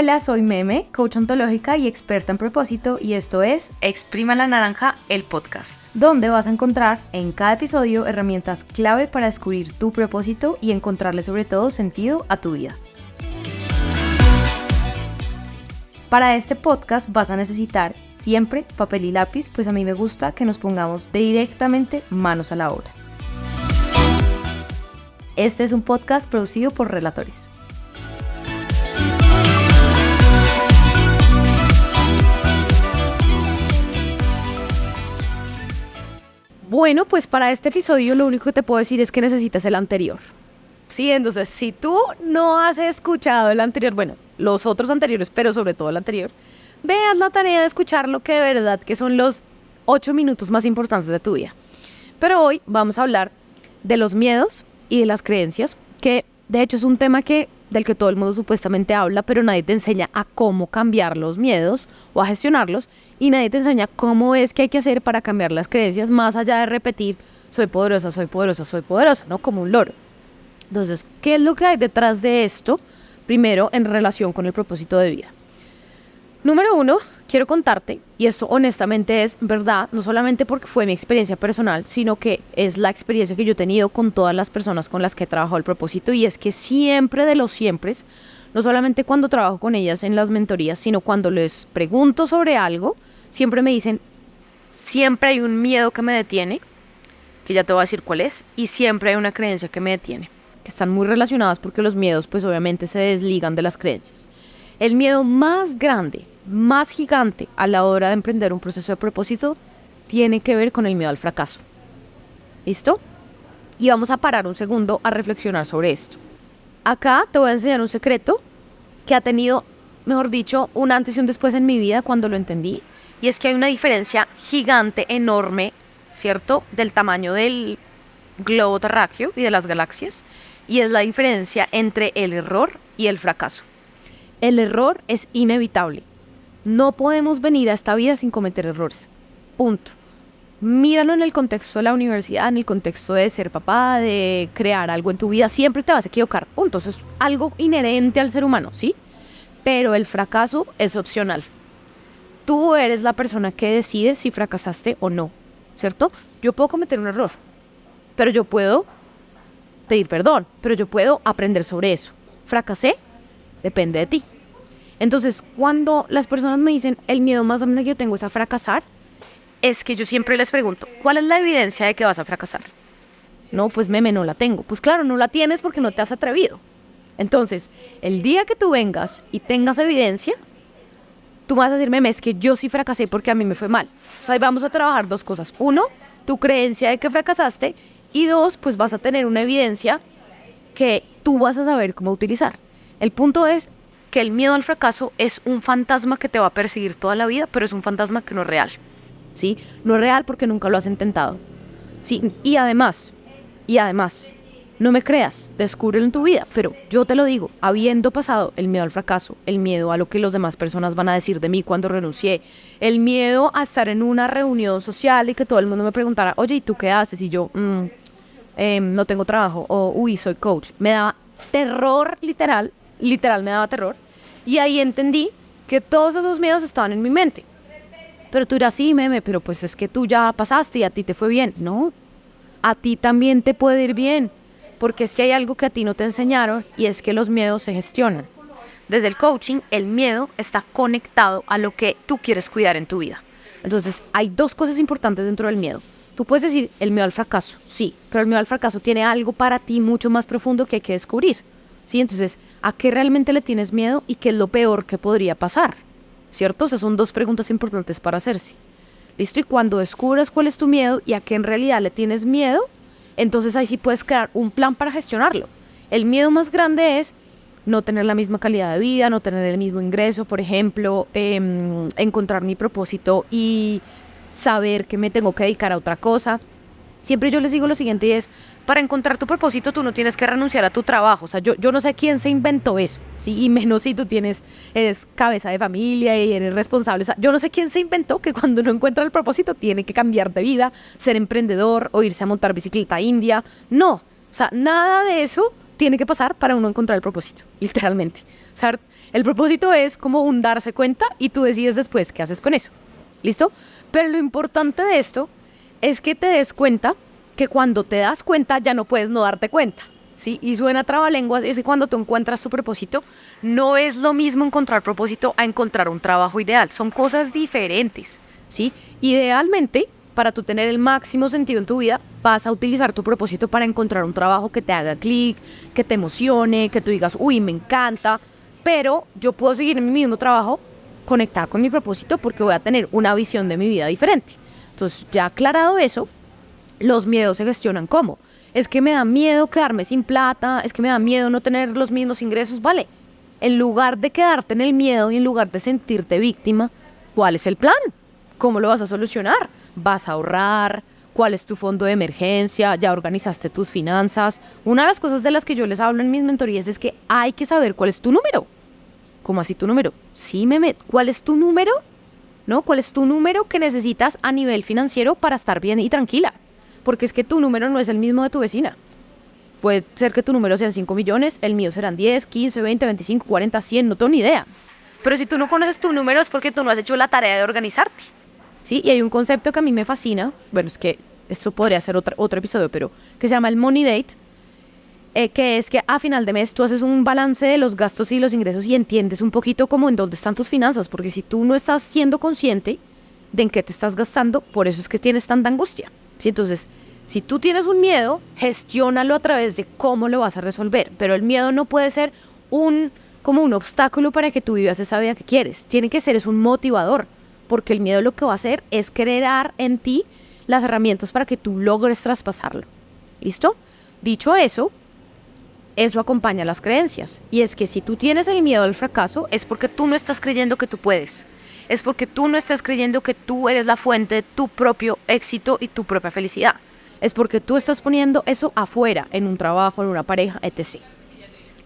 Hola, soy Meme, coach ontológica y experta en propósito, y esto es Exprima la Naranja, el podcast, donde vas a encontrar en cada episodio herramientas clave para descubrir tu propósito y encontrarle sobre todo sentido a tu vida. Para este podcast vas a necesitar siempre papel y lápiz, pues a mí me gusta que nos pongamos directamente manos a la obra. Este es un podcast producido por Relatores. Bueno, pues para este episodio lo único que te puedo decir es que necesitas el anterior. Sí, entonces si tú no has escuchado el anterior, bueno, los otros anteriores, pero sobre todo el anterior, veas la tarea de escuchar lo que de verdad que son los 8 minutos más importantes de tu vida. Pero hoy vamos a hablar de los miedos y de las creencias, que de hecho es un tema del que todo el mundo supuestamente habla, pero nadie te enseña a cómo cambiar los miedos o a gestionarlos, y nadie te enseña cómo es que hay que hacer para cambiar las creencias, más allá de repetir soy poderosa, soy poderosa, soy poderosa, ¿no? Como un loro. Entonces, ¿qué es lo que hay detrás de esto? Primero, en relación con el propósito de vida. Número 1, quiero contarte, y esto honestamente es verdad, no solamente porque fue mi experiencia personal, sino que es la experiencia que yo he tenido con todas las personas con las que he trabajado el propósito, y es que siempre de los siempres, no solamente cuando trabajo con ellas en las mentorías, sino cuando les pregunto sobre algo, siempre me dicen, siempre hay un miedo que me detiene, que ya te voy a decir cuál es, y siempre hay una creencia que me detiene, que están muy relacionadas porque los miedos pues obviamente se desligan de las creencias. El miedo más grande, más gigante a la hora de emprender un proceso de propósito tiene que ver con el miedo al fracaso. ¿Listo? Y vamos a parar un segundo a reflexionar sobre esto. Acá te voy a enseñar un secreto que ha tenido, mejor dicho, un antes y un después en mi vida cuando lo entendí. Y es que hay una diferencia gigante, enorme, ¿cierto? Del tamaño del globo terráqueo y de las galaxias. Y es la diferencia entre el error y el fracaso. El error es inevitable. No podemos venir a esta vida sin cometer errores. Punto. Míralo en el contexto de la universidad, en el contexto de ser papá, de crear algo en tu vida. Siempre te vas a equivocar. Punto. Eso es algo inherente al ser humano, ¿sí? Pero el fracaso es opcional. Tú eres la persona que decide si fracasaste o no, ¿cierto? Yo puedo cometer un error, pero yo puedo pedir perdón, pero yo puedo aprender sobre eso. ¿Fracasé? Depende de ti. Entonces, cuando las personas me dicen el miedo más grande que yo tengo es a fracasar, es que yo siempre les pregunto, ¿cuál es la evidencia de que vas a fracasar? No, pues Meme, no la tengo. Pues claro, no la tienes porque no te has atrevido. Entonces, el día que tú vengas y tengas evidencia, tú vas a decir, Meme, es que yo sí fracasé porque a mí me fue mal. O sea, ahí vamos a trabajar dos cosas. Uno, tu creencia de que fracasaste, y dos, pues vas a tener una evidencia que tú vas a saber cómo utilizar. El punto es que el miedo al fracaso es un fantasma que te va a perseguir toda la vida, pero es un fantasma que no es real, ¿sí? No es real porque nunca lo has intentado, ¿sí? Y además, no me creas, descúbrelo en tu vida, pero yo te lo digo, habiendo pasado el miedo al fracaso, el miedo a lo que las demás personas van a decir de mí cuando renuncié, el miedo a estar en una reunión social y que todo el mundo me preguntara, oye, ¿y tú qué haces? Y yo, no tengo trabajo, o uy, soy coach. Me daba terror, literal me daba terror, y ahí entendí que todos esos miedos estaban en mi mente. Pero tú dirás, sí, Meme, pero pues es que tú ya pasaste y a ti te fue bien. No, a ti también te puede ir bien, porque es que hay algo que a ti no te enseñaron, y es que los miedos se gestionan. Desde el coaching, el miedo está conectado a lo que tú quieres cuidar en tu vida. Entonces, hay dos cosas importantes dentro del miedo. Tú puedes decir el miedo al fracaso, sí, pero el miedo al fracaso tiene algo para ti mucho más profundo que hay que descubrir, ¿sí? Entonces, ¿a qué realmente le tienes miedo y qué es lo peor que podría pasar? ¿Cierto? Esas son dos preguntas importantes para hacerse. ¿Listo? Y cuando descubres cuál es tu miedo y a qué en realidad le tienes miedo, entonces ahí sí puedes crear un plan para gestionarlo. El miedo más grande es no tener la misma calidad de vida, no tener el mismo ingreso, por ejemplo, encontrar mi propósito y saber que me tengo que dedicar a otra cosa. Siempre yo les digo lo siguiente, y es, para encontrar tu propósito tú no tienes que renunciar a tu trabajo. O sea, yo no sé quién se inventó eso, ¿sí? Y menos si tú eres cabeza de familia y eres responsable. O sea, yo no sé quién se inventó que cuando uno encuentra el propósito tiene que cambiar de vida, ser emprendedor o irse a montar bicicleta india. No, o sea, nada de eso tiene que pasar para uno encontrar el propósito, literalmente. O sea, el propósito es como un darse cuenta y tú decides después qué haces con eso. ¿Listo? Pero lo importante de esto es que te des cuenta que cuando te das cuenta ya no puedes no darte cuenta, ¿sí? Y suena trabalenguas, es que cuando tú encuentras tu propósito, no es lo mismo encontrar propósito a encontrar un trabajo ideal. Son cosas diferentes, ¿sí? Idealmente, para tú tener el máximo sentido en tu vida, vas a utilizar tu propósito para encontrar un trabajo que te haga clic, que te emocione, que tú digas, uy, me encanta, pero yo puedo seguir en mi mismo trabajo conectada con mi propósito porque voy a tener una visión de mi vida diferente. Entonces, ya aclarado eso, los miedos se gestionan ¿cómo? Es que me da miedo quedarme sin plata, es que me da miedo no tener los mismos ingresos, vale. En lugar de quedarte en el miedo y en lugar de sentirte víctima, ¿cuál es el plan? ¿Cómo lo vas a solucionar? ¿Vas a ahorrar? ¿Cuál es tu fondo de emergencia? ¿Ya organizaste tus finanzas? Una de las cosas de las que yo les hablo en mis mentorías es que hay que saber cuál es tu número. ¿Cómo así tu número? Sí, ¿cuál es tu número? ¿No? ¿Cuál es tu número que necesitas a nivel financiero para estar bien y tranquila? Porque es que tu número no es el mismo de tu vecina. Puede ser que tu número sean 5 millones, el mío serán 10, 15, 20, 25, 40, 100, no tengo ni idea. Pero si tú no conoces tu número es porque tú no has hecho la tarea de organizarte. Sí, y hay un concepto que a mí me fascina, bueno, es que esto podría ser otro episodio, pero que se llama el Money Date, que es que a final de mes tú haces un balance de los gastos y los ingresos y entiendes un poquito como en dónde están tus finanzas, porque si tú no estás siendo consciente de en qué te estás gastando, por eso es que tienes tanta angustia, ¿sí? Entonces, si tú tienes un miedo, gestiónalo a través de cómo lo vas a resolver, pero el miedo no puede ser como un obstáculo para que tú vivas esa vida que quieres, tiene que ser un motivador, porque el miedo lo que va a hacer es crear en ti las herramientas para que tú logres traspasarlo. ¿Listo? Dicho eso acompaña a las creencias. Y es que si tú tienes el miedo al fracaso, es porque tú no estás creyendo que tú puedes. Es porque tú no estás creyendo que tú eres la fuente de tu propio éxito y tu propia felicidad. Es porque tú estás poniendo eso afuera, en un trabajo, en una pareja, etc.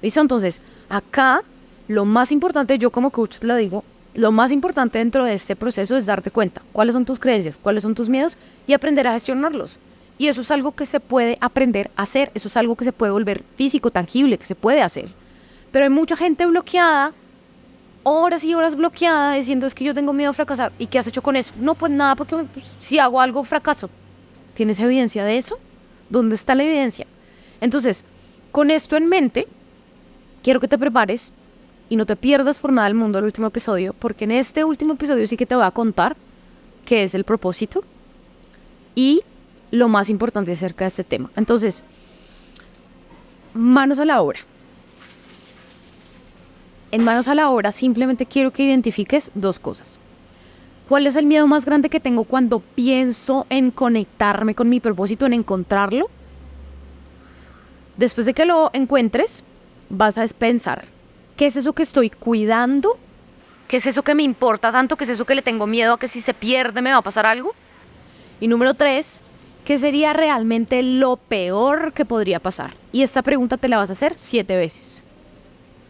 ¿Listo? Entonces, acá lo más importante, yo como coach te lo digo, lo más importante dentro de este proceso es darte cuenta cuáles son tus creencias, cuáles son tus miedos y aprender a gestionarlos. Y eso es algo que se puede aprender a hacer, eso es algo que se puede volver físico, tangible, que se puede hacer. Pero hay mucha gente bloqueada, horas y horas bloqueada, diciendo es que yo tengo miedo a fracasar. ¿Y qué has hecho con eso? No, pues nada, porque si hago algo fracaso. ¿Tienes evidencia de eso? ¿Dónde está la evidencia? Entonces, con esto en mente, quiero que te prepares y no te pierdas por nada del mundo el último episodio, porque en este último episodio sí que te voy a contar qué es el propósito y lo más importante acerca de este tema. Entonces, manos a la obra. En manos a la obra simplemente quiero que identifiques dos cosas. ¿Cuál es el miedo más grande que tengo cuando pienso en conectarme con mi propósito, en encontrarlo? Después de que lo encuentres, vas a pensar, ¿qué es eso que estoy cuidando? ¿Qué es eso que me importa tanto? ¿Qué es eso que le tengo miedo a que si se pierde me va a pasar algo? Y número 3, ¿qué sería realmente lo peor que podría pasar? Y esta pregunta te la vas a hacer 7 veces.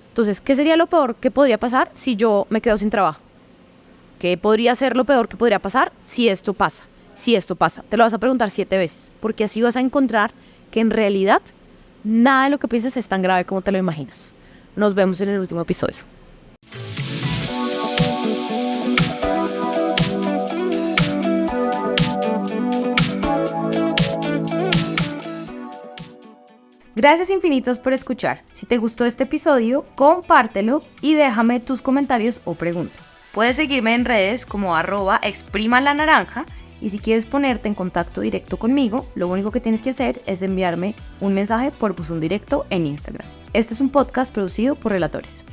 Entonces, ¿qué sería lo peor que podría pasar si yo me quedo sin trabajo? ¿Qué podría ser lo peor que podría pasar si esto pasa? Si esto pasa, te lo vas a preguntar 7 veces, porque así vas a encontrar que en realidad nada de lo que piensas es tan grave como te lo imaginas. Nos vemos en el último episodio. Gracias infinitas por escuchar. Si te gustó este episodio, compártelo y déjame tus comentarios o preguntas. Puedes seguirme en redes como @exprimalanaranja. Y si quieres ponerte en contacto directo conmigo, lo único que tienes que hacer es enviarme un mensaje por buzón directo en Instagram. Este es un podcast producido por Relatores.